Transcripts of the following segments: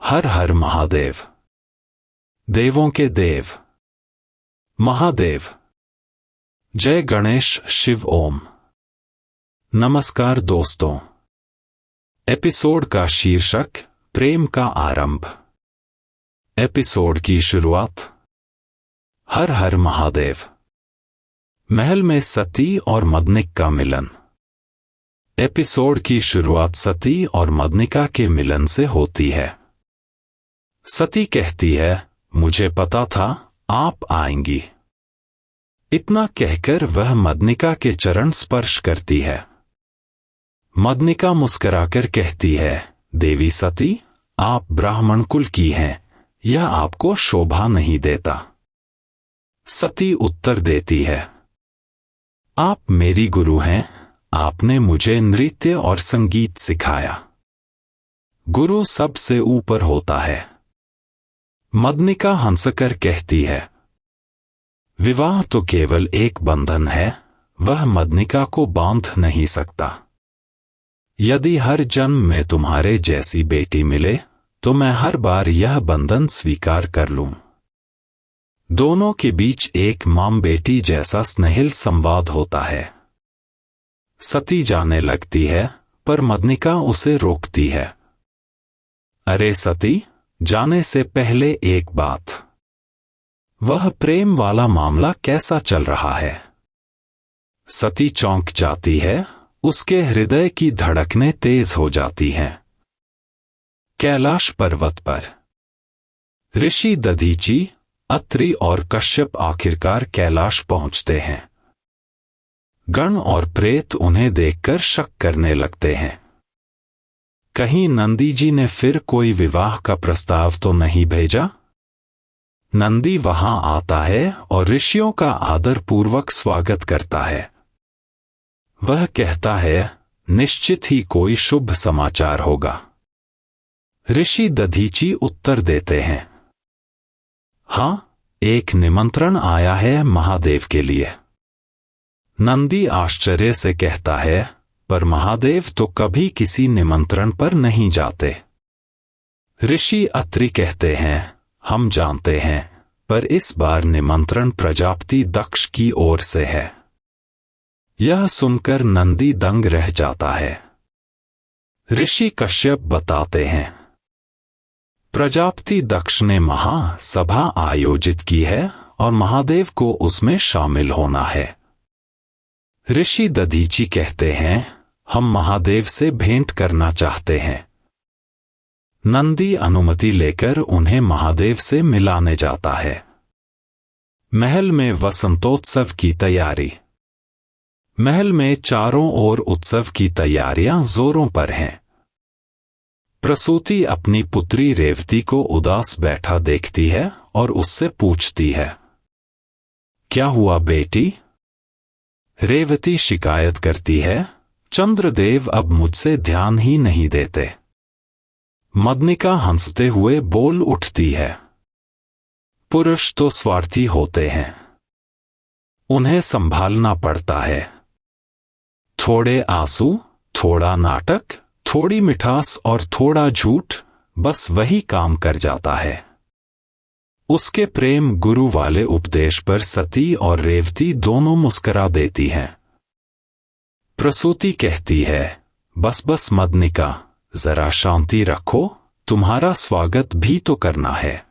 हर हर महादेव। देवों के देव महादेव। जय गणेश शिव ओम। नमस्कार दोस्तों। एपिसोड का शीर्षक प्रेम का आरंभ। एपिसोड की शुरुआत हर हर महादेव। महल में सती और मदनिक का मिलन। एपिसोड की शुरुआत सती और मदनिका के मिलन से होती है। सती कहती है, मुझे पता था आप आएंगी। इतना कहकर वह मदनिका के चरण स्पर्श करती है। मदनिका मुस्कुराकर कहती है, देवी सती, आप ब्राह्मण कुल की हैं, यह आपको शोभा नहीं देता। सती उत्तर देती है, आप मेरी गुरु हैं, आपने मुझे नृत्य और संगीत सिखाया। गुरु सबसे ऊपर होता है। मदनिका हंसकर कहती है, विवाह तो केवल एक बंधन है, वह मदनिका को बांध नहीं सकता। यदि हर जन्म में तुम्हारे जैसी बेटी मिले तो मैं हर बार यह बंधन स्वीकार कर लूं। दोनों के बीच एक मां बेटी जैसा स्नेहिल संवाद होता है। सती जाने लगती है, पर मदनिका उसे रोकती है। अरे सती, जाने से पहले एक बात, वह प्रेम वाला मामला कैसा चल रहा है? सती चौंक जाती है, उसके हृदय की धड़कनें तेज हो जाती हैं। कैलाश पर्वत पर ऋषि दधीची, अत्रि और कश्यप आखिरकार कैलाश पहुंचते हैं। गण और प्रेत उन्हें देखकर शक करने लगते हैं। कहीं नंदी जी ने फिर कोई विवाह का प्रस्ताव तो नहीं भेजा? नंदी वहां आता है और ऋषियों का आदर पूर्वक स्वागत करता है। वह कहता है, निश्चित ही कोई शुभ समाचार होगा। ऋषि दधीची उत्तर देते हैं, हां, एक निमंत्रण आया है महादेव के लिए। नंदी आश्चर्य से कहता है, पर महादेव तो कभी किसी निमंत्रण पर नहीं जाते। ऋषि अत्रि कहते हैं, हम जानते हैं, पर इस बार निमंत्रण प्रजापति दक्ष की ओर से है। यह सुनकर नंदी दंग रह जाता है। ऋषि कश्यप बताते हैं, प्रजापति दक्ष ने महासभा आयोजित की है और महादेव को उसमें शामिल होना है। ऋषि दधीची कहते हैं, हम महादेव से भेंट करना चाहते हैं। नंदी अनुमति लेकर उन्हें महादेव से मिलाने जाता है। महल में वसंतोत्सव की तैयारी। महल में चारों ओर उत्सव की तैयारियां जोरों पर हैं। प्रसूति अपनी पुत्री रेवती को उदास बैठा देखती है और उससे पूछती है, क्या हुआ बेटी? रेवती शिकायत करती है, चंद्रदेव अब मुझसे ध्यान ही नहीं देते। मदनिका हंसते हुए बोल उठती है, पुरुष तो स्वार्थी होते हैं, उन्हें संभालना पड़ता है। थोड़े आंसू, थोड़ा नाटक, थोड़ी मिठास और थोड़ा झूठ, बस वही काम कर जाता है। उसके प्रेम गुरु वाले उपदेश पर सती और रेवती दोनों मुस्कुरा देती हैं। प्रसूति कहती है, बस बस मदनिका, जरा शांति रखो, तुम्हारा स्वागत भी तो करना है।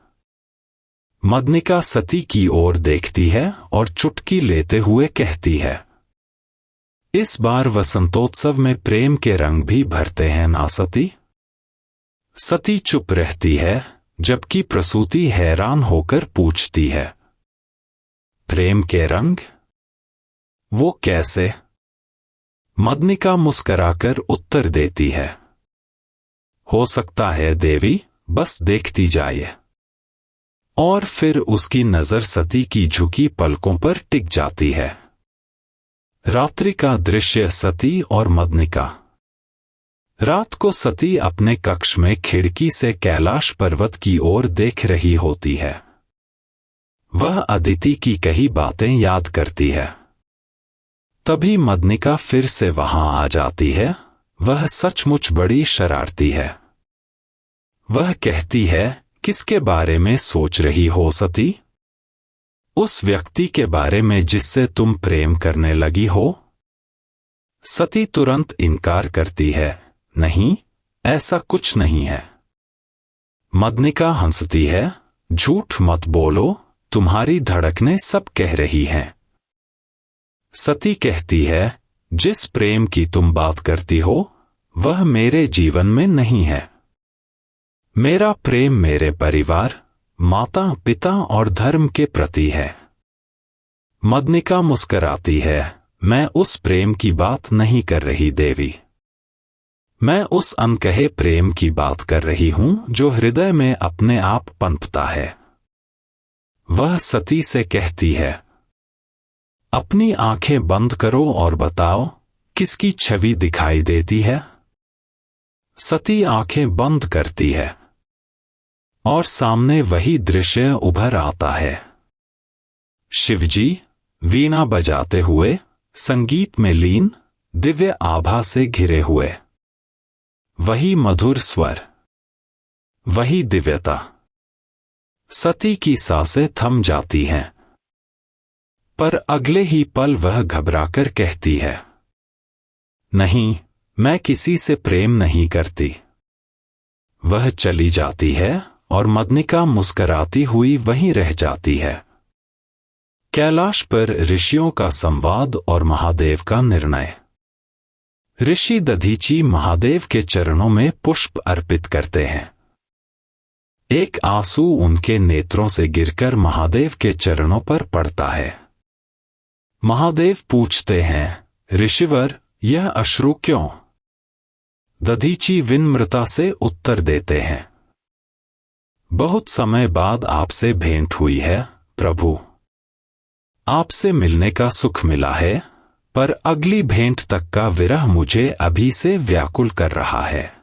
मदनिका सती की ओर देखती है और चुटकी लेते हुए कहती है, इस बार वसंतोत्सव में प्रेम के रंग भी भरते हैं ना सती? सती चुप रहती है, जबकि प्रसूति हैरान होकर पूछती है, प्रेम के रंग? वो कैसे? मदनिका मुस्कुराकर उत्तर देती है, हो सकता है देवी, बस देखती जाइए। और फिर उसकी नजर सती की झुकी पलकों पर टिक जाती है। रात्रि का दृश्य सती और मदनिका। रात को सती अपने कक्ष में खिड़की से कैलाश पर्वत की ओर देख रही होती है। वह अदिति की कही बातें याद करती है। तभी मदनिका फिर से वहां आ जाती है। वह सचमुच बड़ी शरारती है। वह कहती है, किसके बारे में सोच रही हो सती? उस व्यक्ति के बारे में जिससे तुम प्रेम करने लगी हो। सती तुरंत इनकार करती है, नहीं, ऐसा कुछ नहीं है। मदनिका हंसती है, झूठ मत बोलो, तुम्हारी धड़कनें सब कह रही हैं। सती कहती है, जिस प्रेम की तुम बात करती हो वह मेरे जीवन में नहीं है। मेरा प्रेम मेरे परिवार, माता पिता और धर्म के प्रति है। मदनिका मुस्कराती है, मैं उस प्रेम की बात नहीं कर रही देवी। मैं उस अनकहे प्रेम की बात कर रही हूं जो हृदय में अपने आप पनपता है। वह सती से कहती है, अपनी आंखें बंद करो और बताओ, किसकी छवि दिखाई देती है? सती आंखें बंद करती है और सामने वही दृश्य उभर आता है। शिवजी वीणा बजाते हुए, संगीत में लीन, दिव्य आभा से घिरे हुए। वही मधुर स्वर, वही दिव्यता। सती की सांसें थम जाती हैं, पर अगले ही पल वह घबराकर कहती है, नहीं, मैं किसी से प्रेम नहीं करती। वह चली जाती है और मदनिका मुस्कराती हुई वहीं रह जाती है। कैलाश पर ऋषियों का संवाद और महादेव का निर्णय। ऋषि दधीची महादेव के चरणों में पुष्प अर्पित करते हैं। एक आंसू उनके नेत्रों से गिरकर महादेव के चरणों पर पड़ता है। महादेव पूछते हैं, ऋषिवर, यह अश्रु क्यों? दधीची विनम्रता से उत्तर देते हैं, बहुत समय बाद आपसे भेंट हुई है प्रभु। आपसे मिलने का सुख मिला है, पर अगली भेंट तक का विरह मुझे अभी से व्याकुल कर रहा है।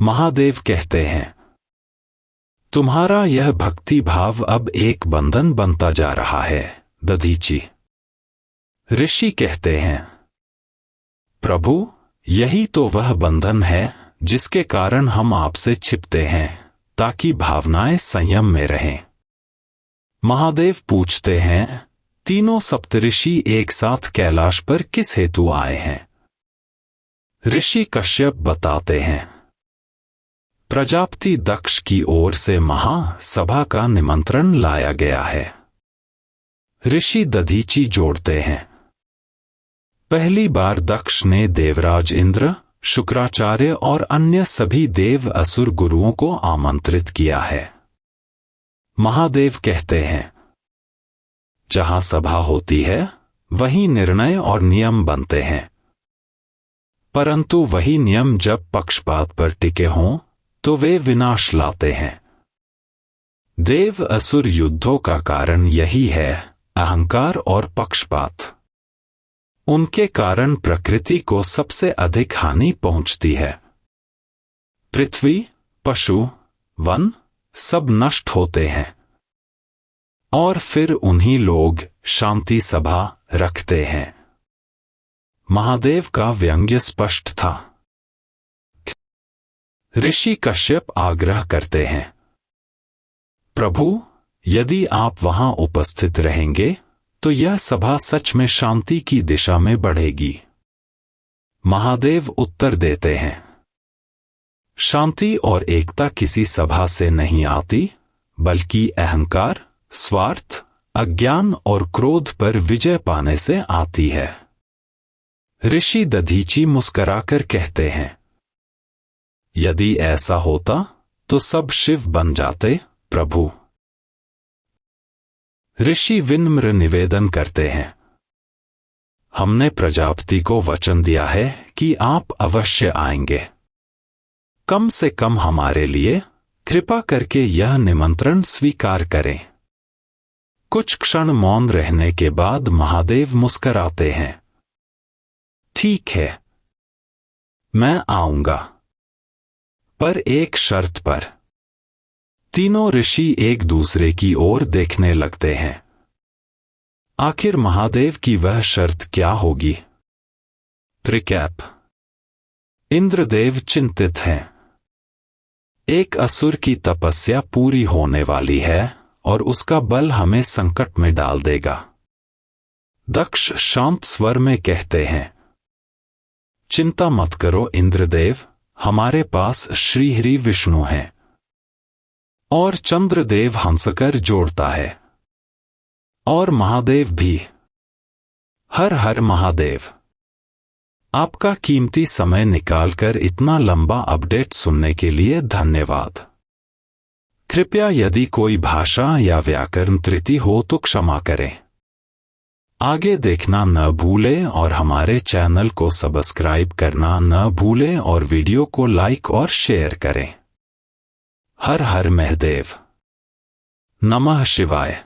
महादेव कहते हैं, तुम्हारा यह भक्ति भाव अब एक बंधन बनता जा रहा है दधीची। ऋषि कहते हैं, प्रभु, यही तो वह बंधन है जिसके कारण हम आपसे छिपते हैं, ताकि भावनाएं संयम में रहें। महादेव पूछते हैं, तीनों सप्तऋषि एक साथ कैलाश पर किस हेतु आए हैं? ऋषि कश्यप बताते हैं, प्रजापति दक्ष की ओर से महासभा का निमंत्रण लाया गया है। ऋषि दधीची जोड़ते हैं, पहली बार दक्ष ने देवराज इंद्र, शुक्राचार्य और अन्य सभी देव असुर गुरुओं को आमंत्रित किया है। महादेव कहते हैं, जहां सभा होती है वहीं निर्णय और नियम बनते हैं, परंतु वही नियम जब पक्षपात पर टिके हों तो वे विनाश लाते हैं। देव असुर युद्धों का कारण यही है, अहंकार और पक्षपात। उनके कारण प्रकृति को सबसे अधिक हानि पहुंचती है। पृथ्वी, पशु, वन सब नष्ट होते हैं और फिर उन्हीं लोग शांति सभा रखते हैं। महादेव का व्यंग्य स्पष्ट था। ऋषि कश्यप आग्रह करते हैं, प्रभु, यदि आप वहां उपस्थित रहेंगे तो यह सभा सच में शांति की दिशा में बढ़ेगी। महादेव उत्तर देते हैं, शांति और एकता किसी सभा से नहीं आती, बल्कि अहंकार, स्वार्थ, अज्ञान और क्रोध पर विजय पाने से आती है। ऋषि दधीची मुस्कुराकर कहते हैं, यदि ऐसा होता तो सब शिव बन जाते प्रभु। ऋषि विनम्र निवेदन करते हैं, हमने प्रजापति को वचन दिया है कि आप अवश्य आएंगे। कम से कम हमारे लिए कृपा करके यह निमंत्रण स्वीकार करें। कुछ क्षण मौन रहने के बाद महादेव मुस्कुराते हैं, ठीक है, मैं आऊंगा, पर एक शर्त पर। तीनों ऋषि एक दूसरे की ओर देखने लगते हैं। आखिर महादेव की वह शर्त क्या होगी? रिकैप। इंद्रदेव चिंतित हैं। एक असुर की तपस्या पूरी होने वाली है और उसका बल हमें संकट में डाल देगा। दक्ष शांत स्वर में कहते हैं, चिंता मत करो इंद्रदेव, हमारे पास श्रीहरि विष्णु हैं। और चंद्रदेव हंसकर जोड़ता है, और महादेव भी। हर हर महादेव। आपका कीमती समय निकालकर इतना लंबा अपडेट सुनने के लिए धन्यवाद। कृपया यदि कोई भाषा या व्याकरण त्रुटि हो तो क्षमा करें। आगे देखना न भूलें और हमारे चैनल को सब्सक्राइब करना न भूलें और वीडियो को लाइक और शेयर करें। हर हर महादेव। नमः शिवाय।